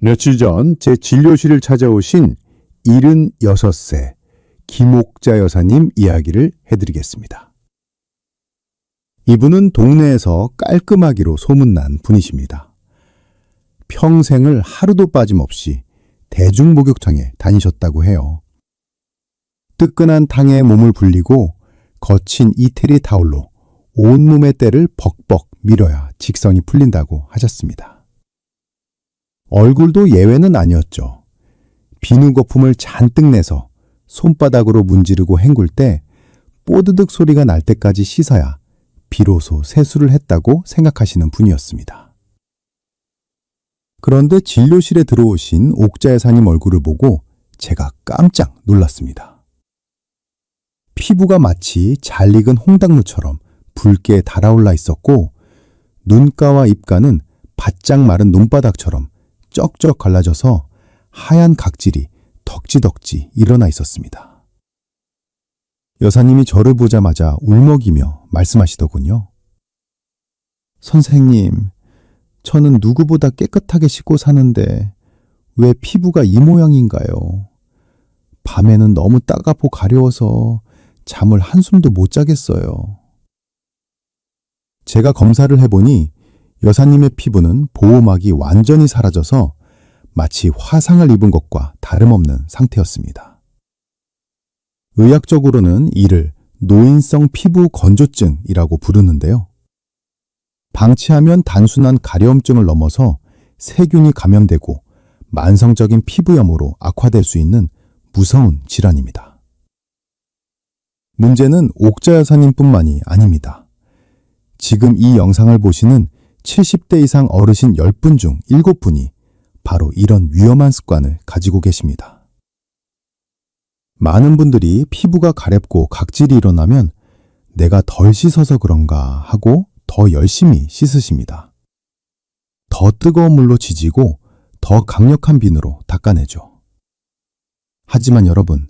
며칠 전 제 진료실을 찾아오신 76세 김옥자 여사님 이야기를 해드리겠습니다. 이분은 동네에서 깔끔하기로 소문난 분이십니다. 평생을 하루도 빠짐없이 대중목욕탕에 다니셨다고 해요. 뜨끈한 탕에 몸을 불리고 거친 이태리 타올로 온몸의 때를 벅벅 밀어야 직성이 풀린다고 하셨습니다. 얼굴도 예외는 아니었죠. 비누 거품을 잔뜩 내서 손바닥으로 문지르고 헹굴 때 뽀드득 소리가 날 때까지 씻어야 비로소 세수를 했다고 생각하시는 분이었습니다. 그런데 진료실에 들어오신 옥자 여사님 얼굴을 보고 제가 깜짝 놀랐습니다. 피부가 마치 잘 익은 홍당무처럼 붉게 달아올라 있었고 눈가와 입가는 바짝 마른 논바닥처럼 쩍쩍 갈라져서 하얀 각질이 덕지덕지 일어나 있었습니다. 여사님이 저를 보자마자 울먹이며 말씀하시더군요. 선생님, 저는 누구보다 깨끗하게 씻고 사는데 왜 피부가 이 모양인가요? 밤에는 너무 따갑고 가려워서 잠을 한숨도 못 자겠어요. 제가 검사를 해보니 여사님의 피부는 보호막이 완전히 사라져서 마치 화상을 입은 것과 다름없는 상태였습니다. 의학적으로는 이를 노인성 피부 건조증이라고 부르는데요. 방치하면 단순한 가려움증을 넘어서 세균이 감염되고 만성적인 피부염으로 악화될 수 있는 무서운 질환입니다. 문제는 옥자 여사님뿐만이 아닙니다. 지금 이 영상을 보시는 70대 이상 어르신 10분 중 7분이 바로 이런 위험한 습관을 가지고 계십니다. 많은 분들이 피부가 가렵고 각질이 일어나면 내가 덜 씻어서 그런가 하고 더 열심히 씻으십니다. 더 뜨거운 물로 지지고 더 강력한 비누로 닦아내죠. 하지만 여러분,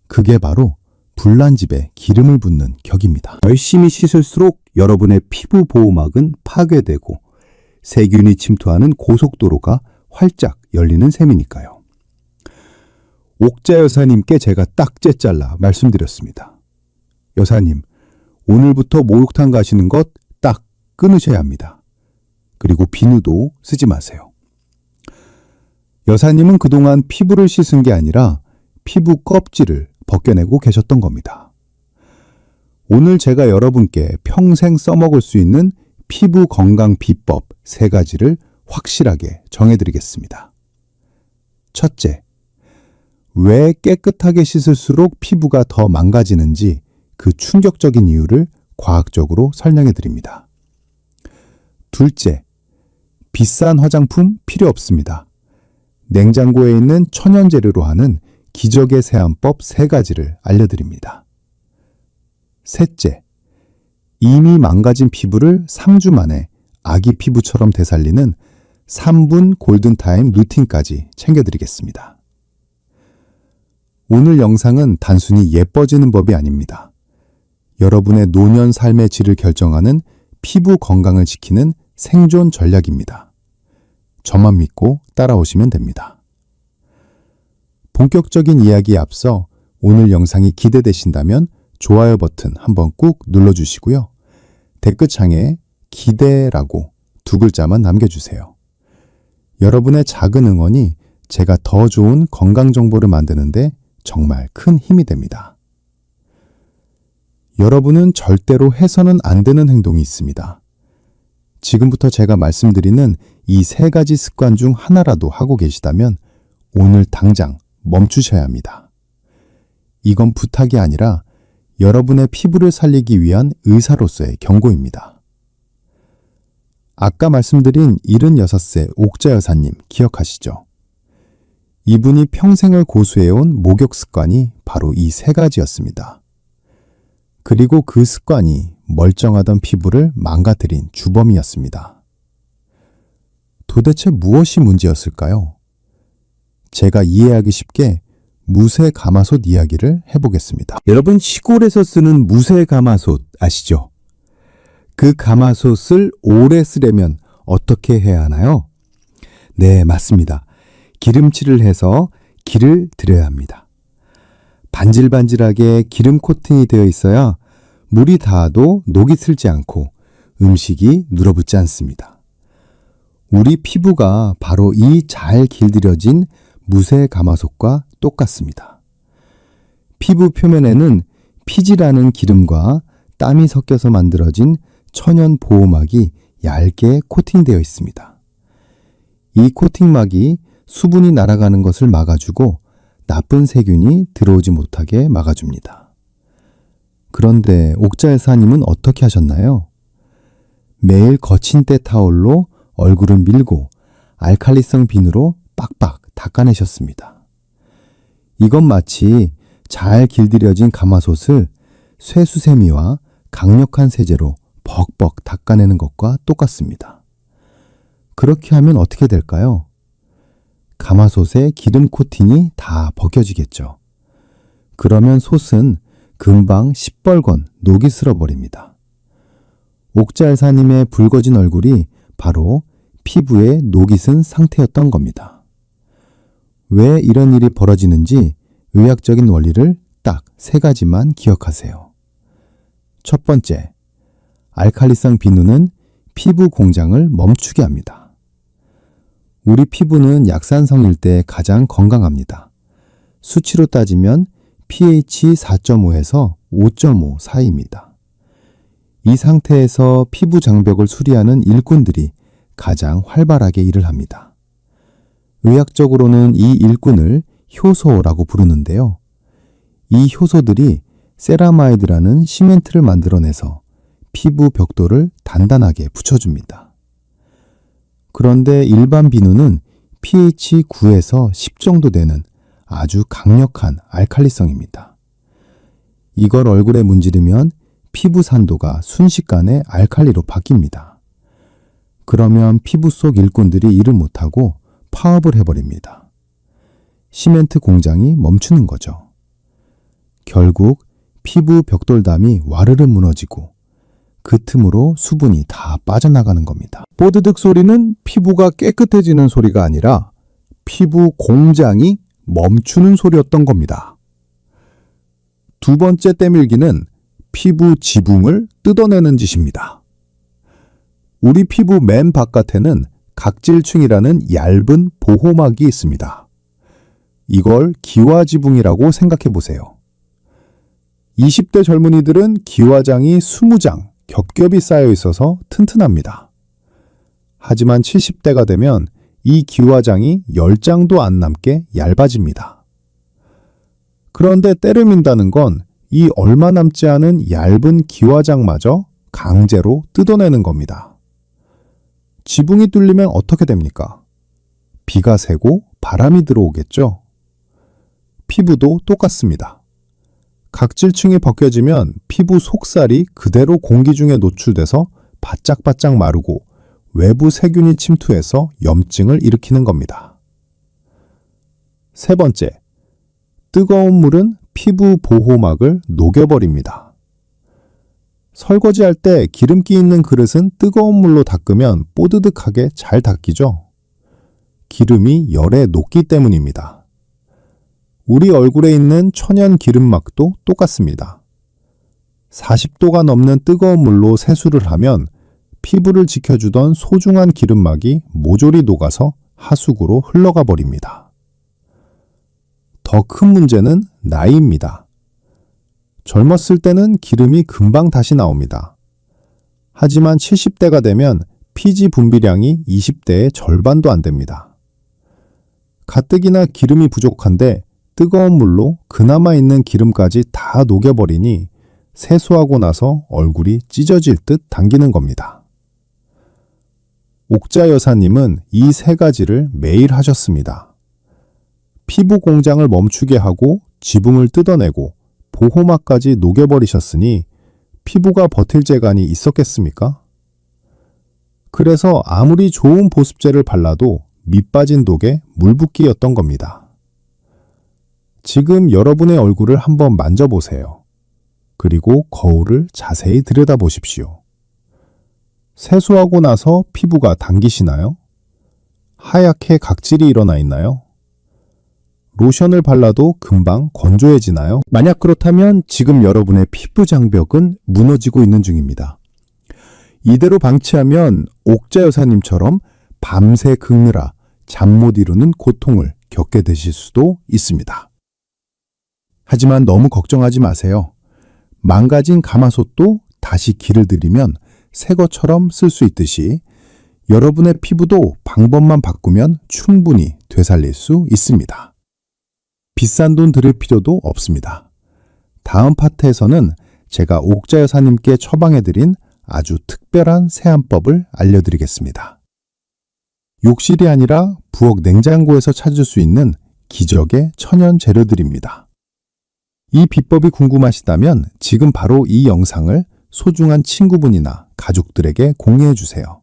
그게 바로 불난 집에 기름을 붓는 격입니다. 열심히 씻을수록 여러분의 피부 보호막은 파괴되고 세균이 침투하는 고속도로가 활짝 열리는 셈이니까요. 옥자 여사님께 제가 딱째 잘라 말씀드렸습니다. 여사님, 오늘부터 목욕탕 가시는 것 딱 끊으셔야 합니다. 그리고 비누도 쓰지 마세요. 여사님은 그동안 피부를 씻은 게 아니라 피부 껍질을 벗겨내고 계셨던 겁니다. 오늘 제가 여러분께 평생 써먹을 수 있는 피부 건강 비법 3가지를 확실하게 정해드리겠습니다. 첫째, 왜 깨끗하게 씻을수록 피부가 더 망가지는지 그 충격적인 이유를 과학적으로 설명해드립니다. 둘째, 비싼 화장품 필요 없습니다. 냉장고에 있는 천연 재료로 하는 기적의 세안법 3가지를 알려드립니다. 셋째, 이미 망가진 피부를 3주 만에 아기 피부처럼 되살리는 3분 골든타임 루틴까지 챙겨드리겠습니다. 오늘 영상은 단순히 예뻐지는 법이 아닙니다. 여러분의 노년 삶의 질을 결정하는 피부 건강을 지키는 생존 전략입니다. 저만 믿고 따라오시면 됩니다. 본격적인 이야기에 앞서 오늘 영상이 기대되신다면 좋아요 버튼 한번 꾹 눌러주시고요. 댓글창에 기대라고 2글자만 남겨주세요. 여러분의 작은 응원이 제가 더 좋은 건강 정보를 만드는데 정말 큰 힘이 됩니다. 여러분은 절대로 해서는 안 되는 행동이 있습니다. 지금부터 제가 말씀드리는 이 3가지 습관 중 하나라도 하고 계시다면 오늘 당장 멈추셔야 합니다. 이건 부탁이 아니라 여러분의 피부를 살리기 위한 의사로서의 경고입니다. 아까 말씀드린 76세 옥자 여사님 기억하시죠? 이분이 평생을 고수해온 목욕 습관이 바로 이 3가지였습니다. 그리고 그 습관이 멀쩡하던 피부를 망가뜨린 주범이었습니다. 도대체 무엇이 문제였을까요? 제가 이해하기 쉽게 무쇠 가마솥 이야기를 해보겠습니다. 여러분, 시골에서 쓰는 무쇠 가마솥 아시죠? 그 가마솥을 오래 쓰려면 어떻게 해야 하나요? 네, 맞습니다. 기름칠을 해서 기를 들여야 합니다. 반질반질하게 기름 코팅이 되어 있어야 물이 닿아도 녹이 슬지 않고 음식이 눌어붙지 않습니다. 우리 피부가 바로 이 잘 길들여진 무쇠 가마솥과 똑같습니다. 피부 표면에는 피지라는 기름과 땀이 섞여서 만들어진 천연 보호막이 얇게 코팅되어 있습니다. 이 코팅막이 수분이 날아가는 것을 막아주고 나쁜 세균이 들어오지 못하게 막아줍니다. 그런데 옥자 여사님은 어떻게 하셨나요? 매일 거친 때 타올로 얼굴을 밀고 알칼리성 비누로 빡빡 닦아내셨습니다. 이건 마치 잘 길들여진 가마솥을 쇠수세미와 강력한 세제로 벅벅 닦아내는 것과 똑같습니다. 그렇게 하면 어떻게 될까요? 가마솥의 기름 코팅이 다 벗겨지겠죠. 그러면 솥은 금방 시뻘건 녹이 슬어버립니다. 옥자 여사님의 붉어진 얼굴이 바로 피부에 녹이 쓴 상태였던 겁니다. 왜 이런 일이 벌어지는지 의학적인 원리를 딱 3가지만 기억하세요. 첫 번째, 알칼리성 비누는 피부 공장을 멈추게 합니다. 우리 피부는 약산성일 때 가장 건강합니다. 수치로 따지면 pH 4.5에서 5.5 사이입니다. 이 상태에서 피부 장벽을 수리하는 일꾼들이 가장 활발하게 일을 합니다. 의학적으로는 이 일꾼을 효소라고 부르는데요. 이 효소들이 세라마이드라는 시멘트를 만들어내서 피부 벽돌을 단단하게 붙여줍니다. 그런데 일반 비누는 pH 9에서 10 정도 되는 아주 강력한 알칼리성입니다. 이걸 얼굴에 문지르면 피부 산도가 순식간에 알칼리로 바뀝니다. 그러면 피부 속 일꾼들이 일을 못하고 파업을 해버립니다. 시멘트 공장이 멈추는 거죠. 결국 피부 벽돌담이 와르르 무너지고 그 틈으로 수분이 다 빠져나가는 겁니다. 뽀드득 소리는 피부가 깨끗해지는 소리가 아니라 피부 공장이 멈추는 소리였던 겁니다. 두 번째 때밀기는 피부 지붕을 뜯어내는 짓입니다. 우리 피부 맨 바깥에는 각질층이라는 얇은 보호막이 있습니다. 이걸 기와지붕이라고 생각해 보세요. 20대 젊은이들은 기와장이 20장 겹겹이 쌓여 있어서 튼튼합니다. 하지만 70대가 되면 이 기와장이 10장도 안 남게 얇아집니다. 그런데 때를 민다는 건 이 얼마 남지 않은 얇은 기와장마저 강제로 뜯어내는 겁니다. 지붕이 뚫리면 어떻게 됩니까? 비가 새고 바람이 들어오겠죠? 피부도 똑같습니다. 각질층이 벗겨지면 피부 속살이 그대로 공기 중에 노출돼서 바짝바짝 마르고 외부 세균이 침투해서 염증을 일으키는 겁니다. 세 번째, 뜨거운 물은 피부 보호막을 녹여버립니다. 설거지할 때 기름기 있는 그릇은 뜨거운 물로 닦으면 뽀드득하게 잘 닦이죠? 기름이 열에 녹기 때문입니다. 우리 얼굴에 있는 천연 기름막도 똑같습니다. 40도가 넘는 뜨거운 물로 세수를 하면 피부를 지켜주던 소중한 기름막이 모조리 녹아서 하수구로 흘러가 버립니다. 더 큰 문제는 나이입니다. 젊었을 때는 기름이 금방 다시 나옵니다. 하지만 70대가 되면 피지 분비량이 20대의 절반도 안 됩니다. 가뜩이나 기름이 부족한데 뜨거운 물로 그나마 있는 기름까지 다 녹여버리니 세수하고 나서 얼굴이 찢어질 듯 당기는 겁니다. 옥자 여사님은 이 3가지를 매일 하셨습니다. 피부 공장을 멈추게 하고 지붕을 뜯어내고 보호막까지 녹여버리셨으니 피부가 버틸 재간이 있었겠습니까? 그래서 아무리 좋은 보습제를 발라도 밑빠진 독에 물붓기였던 겁니다. 지금 여러분의 얼굴을 한번 만져보세요. 그리고 거울을 자세히 들여다보십시오. 세수하고 나서 피부가 당기시나요? 하얗게 각질이 일어나 있나요? 로션을 발라도 금방 건조해지나요? 만약 그렇다면 지금 여러분의 피부 장벽은 무너지고 있는 중입니다. 이대로 방치하면 옥자 여사님처럼 밤새 긁느라 잠 못 이루는 고통을 겪게 되실 수도 있습니다. 하지만 너무 걱정하지 마세요. 망가진 가마솥도 다시 기를 들이면 새 것처럼 쓸 수 있듯이 여러분의 피부도 방법만 바꾸면 충분히 되살릴 수 있습니다. 비싼 돈 들일 필요도 없습니다. 다음 파트에서는 제가 옥자 여사님께 처방해드린 아주 특별한 세안법을 알려드리겠습니다. 욕실이 아니라 부엌 냉장고에서 찾을 수 있는 기적의 천연 재료들입니다. 이 비법이 궁금하시다면 지금 바로 이 영상을 소중한 친구분이나 가족들에게 공유해 주세요.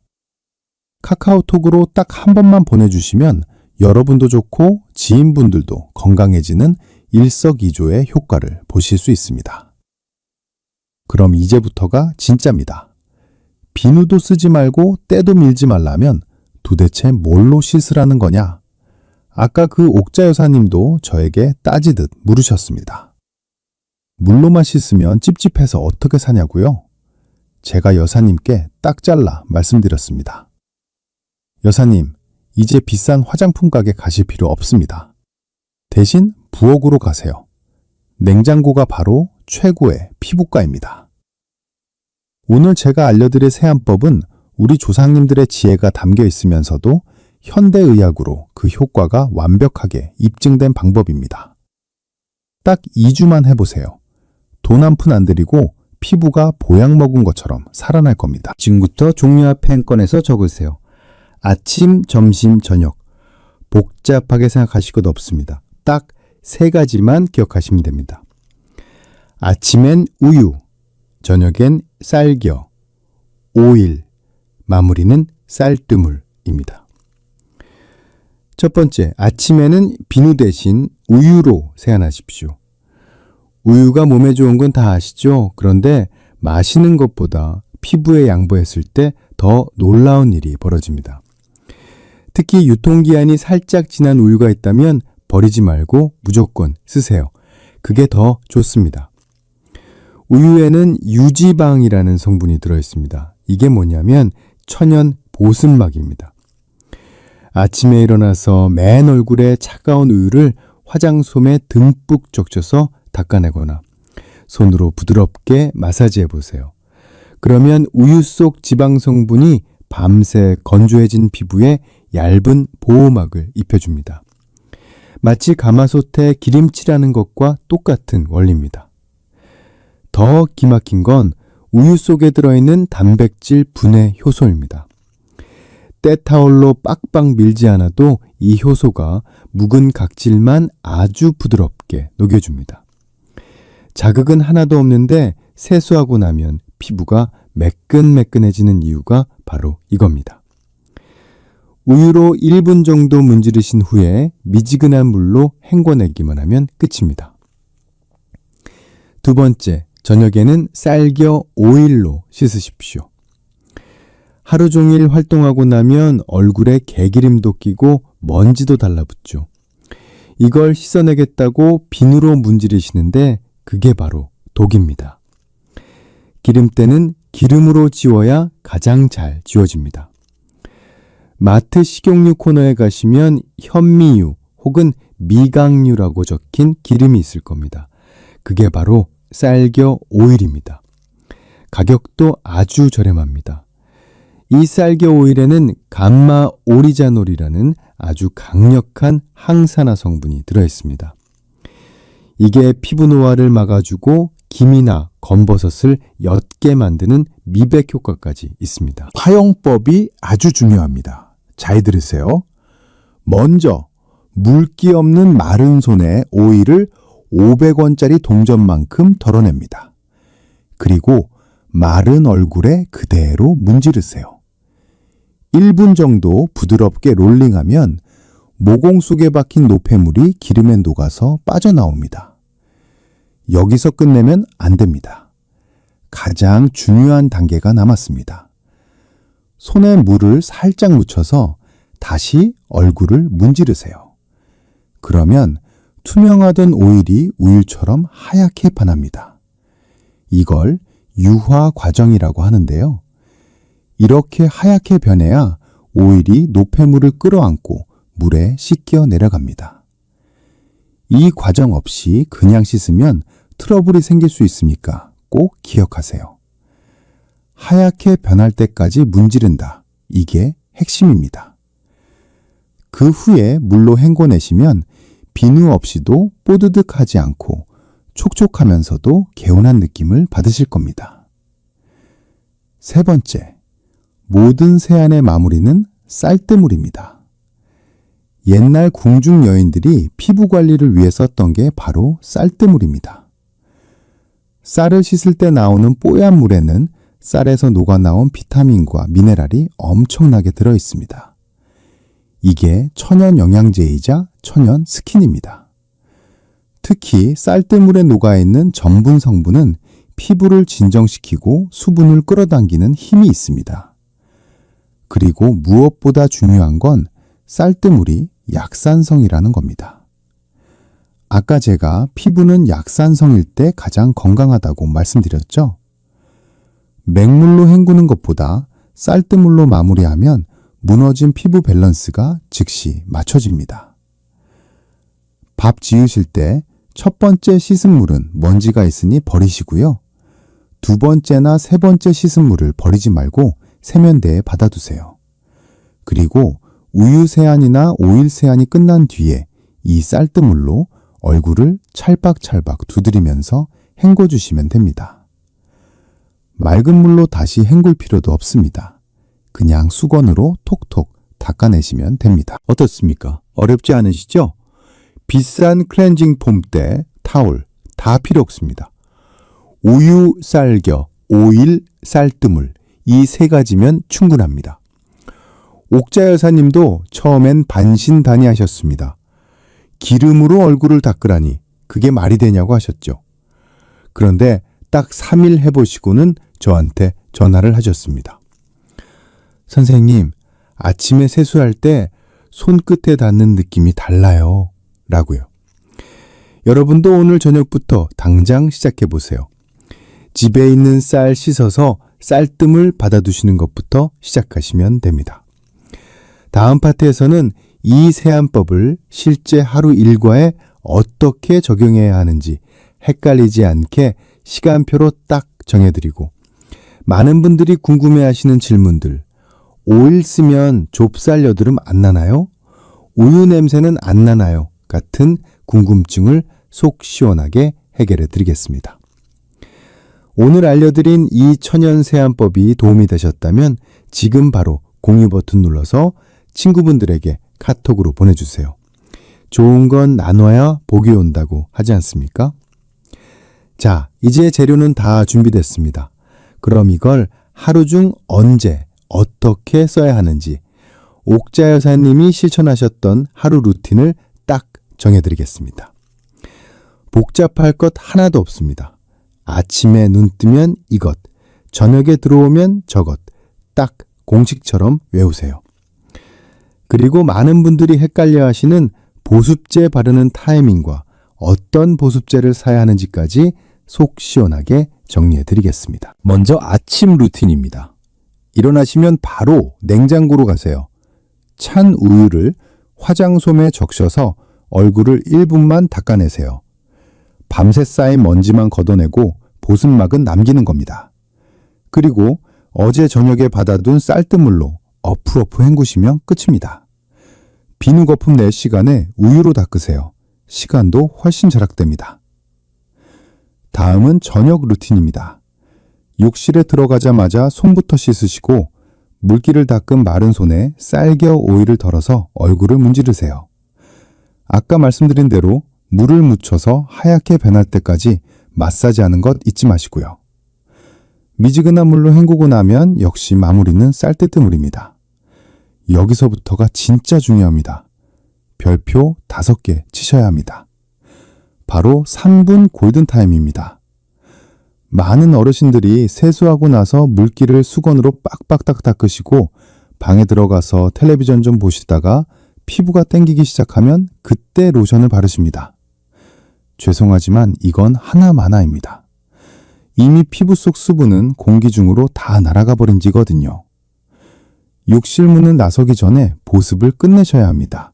카카오톡으로 딱 한 번만 보내주시면 여러분도 좋고 지인분들도 건강해지는 일석이조의 효과를 보실 수 있습니다. 그럼 이제부터가 진짜입니다. 비누도 쓰지 말고 때도 밀지 말라면 도대체 뭘로 씻으라는 거냐? 아까 그 옥자 여사님도 저에게 따지듯 물으셨습니다. 물로만 씻으면 찝찝해서 어떻게 사냐고요? 제가 여사님께 딱 잘라 말씀드렸습니다. 여사님, 이제 비싼 화장품 가게 가실 필요 없습니다. 대신 부엌으로 가세요. 냉장고가 바로 최고의 피부과입니다. 오늘 제가 알려드릴 세안법은 우리 조상님들의 지혜가 담겨 있으면서도 현대의학으로 그 효과가 완벽하게 입증된 방법입니다. 딱 2주만 해보세요. 돈 한 푼 안 들이고 피부가 보약 먹은 것처럼 살아날 겁니다. 지금부터 종류 앞에 한 건에서 적으세요. 아침, 점심, 저녁. 복잡하게 생각하실 것 없습니다. 딱 3가지만 기억하시면 됩니다. 아침엔 우유, 저녁엔 쌀겨, 오일, 마무리는 쌀뜨물입니다. 첫 번째, 아침에는 비누 대신 우유로 세안하십시오. 우유가 몸에 좋은 건 다 아시죠? 그런데 마시는 것보다 피부에 양보했을 때 더 놀라운 일이 벌어집니다. 특히 유통기한이 살짝 지난 우유가 있다면 버리지 말고 무조건 쓰세요. 그게 더 좋습니다. 우유에는 유지방이라는 성분이 들어있습니다. 이게 뭐냐면 천연 보습막입니다. 아침에 일어나서 맨 얼굴에 차가운 우유를 화장솜에 듬뿍 적셔서 닦아내거나 손으로 부드럽게 마사지해 보세요. 그러면 우유 속 지방 성분이 밤새 건조해진 피부에 얇은 보호막을 입혀줍니다. 마치 가마솥에 기름칠하는 것과 똑같은 원리입니다. 더 기막힌 건 우유 속에 들어있는 단백질 분해 효소입니다. 때타올로 빡빡 밀지 않아도 이 효소가 묵은 각질만 아주 부드럽게 녹여줍니다. 자극은 하나도 없는데 세수하고 나면 피부가 매끈매끈해지는 이유가 바로 이겁니다. 우유로 1분 정도 문지르신 후에 미지근한 물로 헹궈내기만 하면 끝입니다. 두 번째, 저녁에는 쌀겨 오일로 씻으십시오. 하루 종일 활동하고 나면 얼굴에 개기름도 끼고 먼지도 달라붙죠. 이걸 씻어내겠다고 비누로 문지르시는데 그게 바로 독입니다. 기름때는 기름으로 지워야 가장 잘 지워집니다. 마트 식용유 코너에 가시면 현미유 혹은 미강유라고 적힌 기름이 있을 겁니다. 그게 바로 쌀겨 오일입니다. 가격도 아주 저렴합니다. 이 쌀겨 오일에는 감마 오리자놀이라는 아주 강력한 항산화 성분이 들어있습니다. 이게 피부 노화를 막아주고 김이나 검버섯을 옅게 만드는 미백 효과까지 있습니다. 사용법이 아주 중요합니다. 잘 들으세요. 먼저 물기 없는 마른 손에 오일을 500원짜리 동전만큼 덜어냅니다. 그리고 마른 얼굴에 그대로 문지르세요. 1분 정도 부드럽게 롤링하면 모공 속에 박힌 노폐물이 기름에 녹아서 빠져나옵니다. 여기서 끝내면 안 됩니다. 가장 중요한 단계가 남았습니다. 손에 물을 살짝 묻혀서 다시 얼굴을 문지르세요. 그러면 투명하던 오일이 우유처럼 하얗게 변합니다. 이걸 유화 과정이라고 하는데요. 이렇게 하얗게 변해야 오일이 노폐물을 끌어안고 물에 씻겨 내려갑니다. 이 과정 없이 그냥 씻으면 트러블이 생길 수 있으니까 꼭 기억하세요. 하얗게 변할 때까지 문지른다. 이게 핵심입니다. 그 후에 물로 헹궈내시면 비누 없이도 뽀드득하지 않고 촉촉하면서도 개운한 느낌을 받으실 겁니다. 세 번째, 모든 세안의 마무리는 쌀뜨물입니다. 옛날 궁중 여인들이 피부 관리를 위해 썼던 게 바로 쌀뜨물입니다. 쌀을 씻을 때 나오는 뽀얀 물에는 쌀에서 녹아나온 비타민과 미네랄이 엄청나게 들어 있습니다. 이게 천연 영양제이자 천연 스킨입니다. 특히 쌀뜨물에 녹아있는 전분 성분은 피부를 진정시키고 수분을 끌어당기는 힘이 있습니다. 그리고 무엇보다 중요한 건 쌀뜨물이 약산성이라는 겁니다. 아까 제가 피부는 약산성일 때 가장 건강하다고 말씀드렸죠? 맹물로 헹구는 것보다 쌀뜨물로 마무리하면 무너진 피부 밸런스가 즉시 맞춰집니다. 밥 지으실 때 첫 번째 씻은 물은 먼지가 있으니 버리시고요. 두 번째나 세 번째 씻은 물을 버리지 말고 세면대에 받아두세요. 그리고 우유 세안이나 오일 세안이 끝난 뒤에 이 쌀뜨물로 얼굴을 찰박찰박 두드리면서 헹궈주시면 됩니다. 맑은 물로 다시 헹굴 필요도 없습니다. 그냥 수건으로 톡톡 닦아내시면 됩니다. 어떻습니까? 어렵지 않으시죠? 비싼 클렌징 폼대, 타올 다 필요 없습니다. 우유, 쌀겨, 오일, 쌀뜨물 이 세 가지면 충분합니다. 옥자 여사님도 처음엔 반신단의하셨습니다. 기름으로 얼굴을 닦으라니 그게 말이 되냐고 하셨죠. 그런데 딱 3일 해보시고는 저한테 전화를 하셨습니다. 선생님, 아침에 세수할 때 손끝에 닿는 느낌이 달라요. 라고요. 여러분도 오늘 저녁부터 당장 시작해보세요. 집에 있는 쌀 씻어서 쌀뜨물 받아두시는 것부터 시작하시면 됩니다. 다음 파트에서는 이 세안법을 실제 하루 일과에 어떻게 적용해야 하는지 헷갈리지 않게 시간표로 딱 정해드리고 많은 분들이 궁금해하시는 질문들, 오일 쓰면 좁쌀 여드름 안 나나요? 우유 냄새는 안 나나요? 같은 궁금증을 속 시원하게 해결해 드리겠습니다. 오늘 알려드린 이 천연 세안법이 도움이 되셨다면 지금 바로 공유 버튼 눌러서 친구분들에게 카톡으로 보내주세요. 좋은 건 나눠야 복이 온다고 하지 않습니까? 자, 이제 재료는 다 준비됐습니다. 그럼 이걸 하루 중 언제 어떻게 써야 하는지 옥자 여사님이 실천하셨던 하루 루틴을 딱 정해드리겠습니다. 복잡할 것 하나도 없습니다. 아침에 눈 뜨면 이것, 저녁에 들어오면 저것, 딱 공식처럼 외우세요. 그리고 많은 분들이 헷갈려 하시는 보습제 바르는 타이밍과 어떤 보습제를 사야 하는지까지 속 시원하게 정리해 드리겠습니다. 먼저 아침 루틴입니다. 일어나시면 바로 냉장고로 가세요. 찬 우유를 화장솜에 적셔서 얼굴을 1분만 닦아내세요. 밤새 쌓인 먼지만 걷어내고 보습막은 남기는 겁니다. 그리고 어제 저녁에 받아둔 쌀뜨물로 어프어프 헹구시면 끝입니다. 비누 거품 낼 시간에 우유로 닦으세요. 시간도 훨씬 절약됩니다. 다음은 저녁 루틴입니다. 욕실에 들어가자마자 손부터 씻으시고 물기를 닦은 마른 손에 쌀겨 오일을 덜어서 얼굴을 문지르세요. 아까 말씀드린 대로 물을 묻혀서 하얗게 변할 때까지 마사지하는 것 잊지 마시고요. 미지근한 물로 헹구고 나면 역시 마무리는 쌀뜨물입니다. 여기서부터가 진짜 중요합니다. 별표 5개 치셔야 합니다. 바로 3분 골든타임입니다. 많은 어르신들이 세수하고 나서 물기를 수건으로 빡빡 닦으시고 방에 들어가서 텔레비전 좀 보시다가 피부가 땡기기 시작하면 그때 로션을 바르십니다. 죄송하지만 이건 하나마나입니다. 이미 피부 속 수분은 공기 중으로 다 날아가 버린 지거든요. 욕실문은 나서기 전에 보습을 끝내셔야 합니다.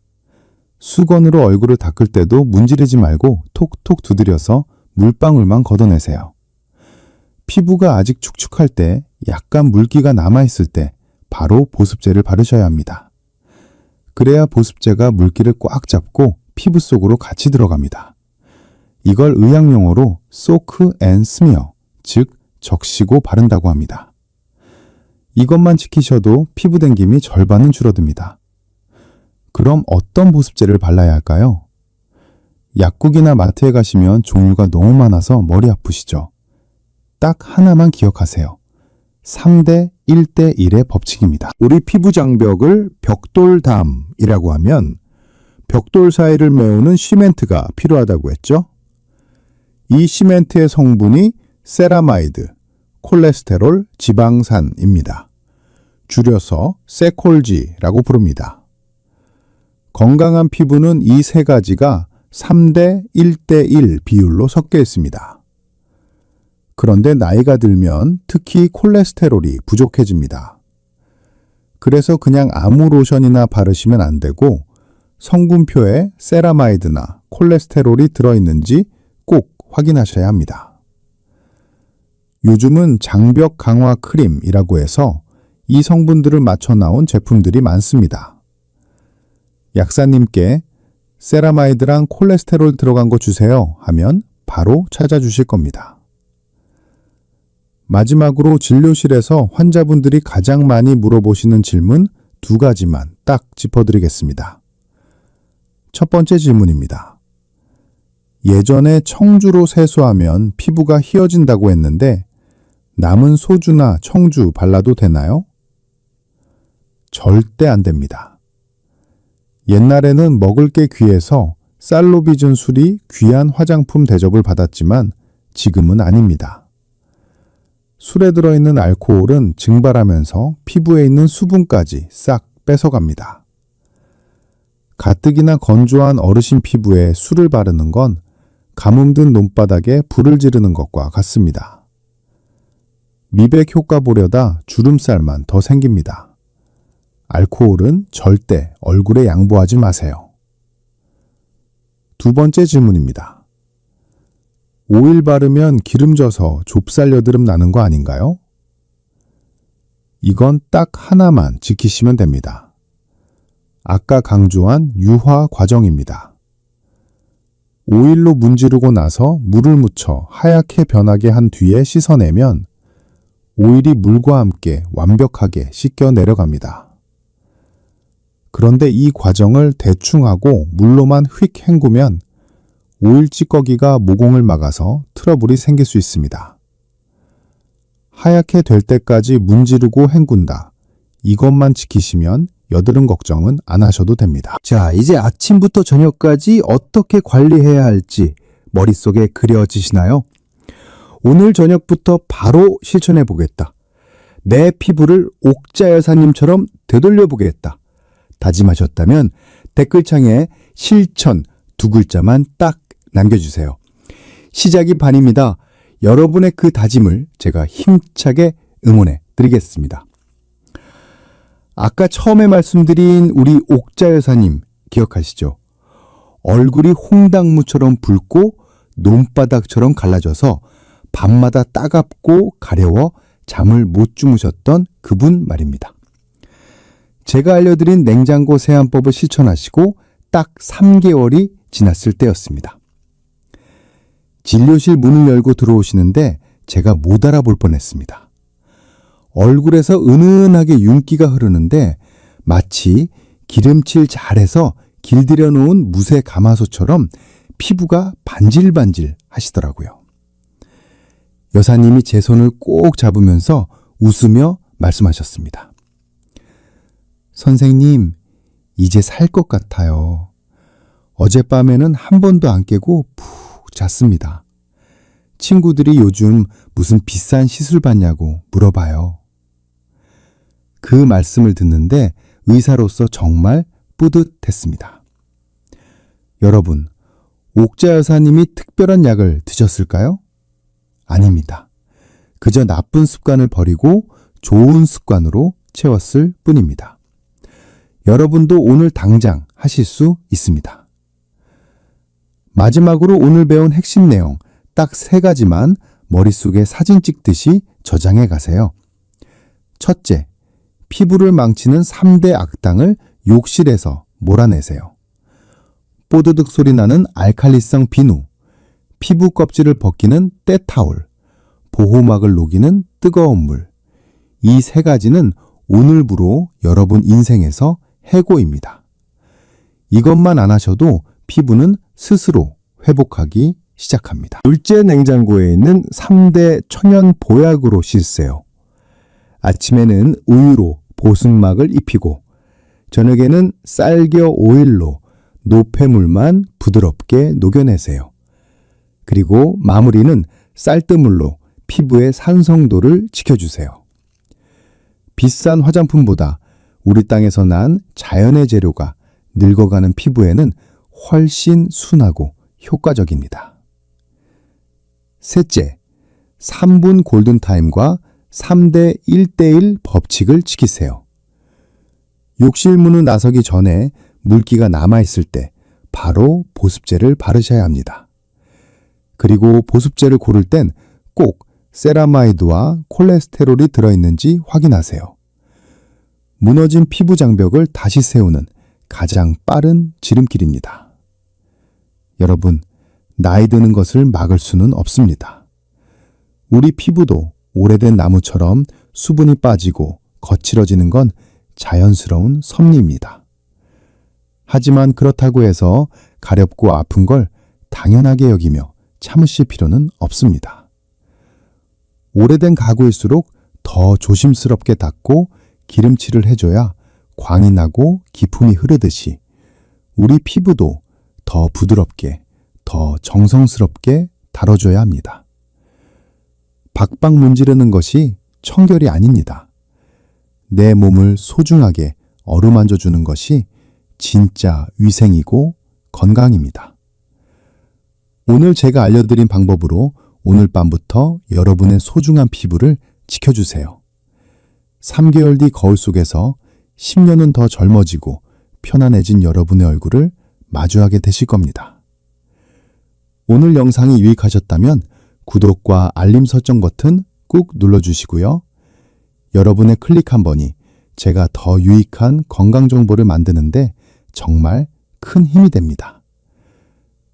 수건으로 얼굴을 닦을 때도 문지르지 말고 톡톡 두드려서 물방울만 걷어내세요. 피부가 아직 축축할 때, 약간 물기가 남아있을 때 바로 보습제를 바르셔야 합니다. 그래야 보습제가 물기를 꽉 잡고 피부 속으로 같이 들어갑니다. 이걸 의학용어로 soak and smear, 즉 적시고 바른다고 합니다. 이것만 지키셔도 피부 댕김이 절반은 줄어듭니다. 그럼 어떤 보습제를 발라야 할까요? 약국이나 마트에 가시면 종류가 너무 많아서 머리 아프시죠? 딱 하나만 기억하세요. 3대 1대 1의 법칙입니다. 우리 피부 장벽을 벽돌담이라고 하면 벽돌 사이를 메우는 시멘트가 필요하다고 했죠? 이 시멘트의 성분이 세라마이드, 콜레스테롤, 지방산입니다. 줄여서 세콜지라고 부릅니다. 건강한 피부는 이 세 가지가 3대 1대 1 비율로 섞여 있습니다. 그런데 나이가 들면 특히 콜레스테롤이 부족해집니다. 그래서 그냥 아무 로션이나 바르시면 안 되고 성분표에 세라마이드나 콜레스테롤이 들어있는지 꼭 확인하셔야 합니다. 요즘은 장벽 강화 크림이라고 해서 이 성분들을 맞춰 나온 제품들이 많습니다. 약사님께 세라마이드랑 콜레스테롤 들어간 거 주세요 하면 바로 찾아주실 겁니다. 마지막으로 진료실에서 환자분들이 가장 많이 물어보시는 질문 2가지만 딱 짚어드리겠습니다. 첫 번째 질문입니다. 예전에 청주로 세수하면 피부가 희어진다고 했는데 남은 소주나 청주 발라도 되나요? 절대 안 됩니다. 옛날에는 먹을 게 귀해서 쌀로 빚은 술이 귀한 화장품 대접을 받았지만 지금은 아닙니다. 술에 들어있는 알코올은 증발하면서 피부에 있는 수분까지 싹 뺏어갑니다. 가뜩이나 건조한 어르신 피부에 술을 바르는 건 가뭄 든 논바닥에 불을 지르는 것과 같습니다. 미백 효과 보려다 주름살만 더 생깁니다. 알코올은 절대 얼굴에 양보하지 마세요. 2번째 질문입니다. 오일 바르면 기름져서 좁쌀 여드름 나는 거 아닌가요? 이건 딱 하나만 지키시면 됩니다. 아까 강조한 유화 과정입니다. 오일로 문지르고 나서 물을 묻혀 하얗게 변하게 한 뒤에 씻어내면 오일이 물과 함께 완벽하게 씻겨 내려갑니다. 그런데 이 과정을 대충 하고 물로만 휙 헹구면 오일 찌꺼기가 모공을 막아서 트러블이 생길 수 있습니다. 하얗게 될 때까지 문지르고 헹군다. 이것만 지키시면 여드름 걱정은 안 하셔도 됩니다. 자, 이제 아침부터 저녁까지 어떻게 관리해야 할지 머릿속에 그려지시나요? 오늘 저녁부터 바로 실천해 보겠다. 내 피부를 옥자 여사님처럼 되돌려 보겠다. 다짐하셨다면 댓글창에 실천 2글자만 딱 남겨주세요. 시작이 반입니다. 여러분의 그 다짐을 제가 힘차게 응원해 드리겠습니다. 아까 처음에 말씀드린 우리 옥자 여사님 기억하시죠? 얼굴이 홍당무처럼 붉고 논바닥처럼 갈라져서 밤마다 따갑고 가려워 잠을 못 주무셨던 그분 말입니다. 제가 알려드린 냉장고 세안법을 실천하시고 딱 3개월이 지났을 때였습니다. 진료실 문을 열고 들어오시는데 제가 못 알아볼 뻔했습니다. 얼굴에서 은은하게 윤기가 흐르는데 마치 기름칠 잘해서 길들여 놓은 무쇠 가마솥처럼 피부가 반질반질 하시더라고요. 여사님이 제 손을 꼭 잡으면서 웃으며 말씀하셨습니다. 선생님, 이제 살 것 같아요. 어젯밤에는 한 번도 안 깨고 푹 잤습니다. 친구들이 요즘 무슨 비싼 시술 받냐고 물어봐요. 그 말씀을 듣는데 의사로서 정말 뿌듯했습니다. 여러분, 옥자 여사님이 특별한 약을 드셨을까요? 아닙니다. 그저 나쁜 습관을 버리고 좋은 습관으로 채웠을 뿐입니다. 여러분도 오늘 당장 하실 수 있습니다. 마지막으로 오늘 배운 핵심 내용 딱 3가지만 머릿속에 사진 찍듯이 저장해 가세요. 첫째, 피부를 망치는 3대 악당을 욕실에서 몰아내세요. 뽀드득 소리 나는 알칼리성 비누, 피부 껍질을 벗기는 때타올, 보호막을 녹이는 뜨거운 물. 이 3가지는 오늘부로 여러분 인생에서 해고입니다. 이것만 안 하셔도 피부는 스스로 회복하기 시작합니다. 둘째 냉장고에 있는 3대 천연 보약으로 씻으세요. 아침에는 우유로 보습막을 입히고 저녁에는 쌀겨 오일로 노폐물만 부드럽게 녹여내세요. 그리고 마무리는 쌀뜨물로 피부의 산성도를 지켜주세요. 비싼 화장품보다 우리 땅에서 난 자연의 재료가 늙어가는 피부에는 훨씬 순하고 효과적입니다. 셋째, 3분 골든타임과 3대 1대1 법칙을 지키세요. 욕실 문을 나서기 전에 물기가 남아있을 때 바로 보습제를 바르셔야 합니다. 그리고 보습제를 고를 땐 꼭 세라마이드와 콜레스테롤이 들어있는지 확인하세요. 무너진 피부 장벽을 다시 세우는 가장 빠른 지름길입니다. 여러분, 나이 드는 것을 막을 수는 없습니다. 우리 피부도 오래된 나무처럼 수분이 빠지고 거칠어지는 건 자연스러운 섭리입니다. 하지만 그렇다고 해서 가렵고 아픈 걸 당연하게 여기며 참으실 필요는 없습니다. 오래된 가구일수록 더 조심스럽게 닦고 기름칠을 해줘야 광이 나고 기품이 흐르듯이 우리 피부도 더 부드럽게, 더 정성스럽게 다뤄줘야 합니다. 박박 문지르는 것이 청결이 아닙니다. 내 몸을 소중하게 어루만져 주는 것이 진짜 위생이고 건강입니다. 오늘 제가 알려드린 방법으로 오늘 밤부터 여러분의 소중한 피부를 지켜주세요. 3개월 뒤 거울 속에서 10년은 더 젊어지고 편안해진 여러분의 얼굴을 마주하게 되실 겁니다. 오늘 영상이 유익하셨다면 구독과 알림 설정 버튼 꾹 눌러주시고요. 여러분의 클릭 한 번이 제가 더 유익한 건강 정보를 만드는데 정말 큰 힘이 됩니다.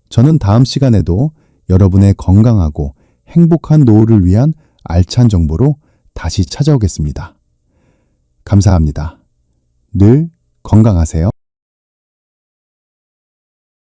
저는 다음 시간에도 여러분의 건강하고 행복한 노후를 위한 알찬 정보로 다시 찾아오겠습니다. 감사합니다. 늘 건강하세요.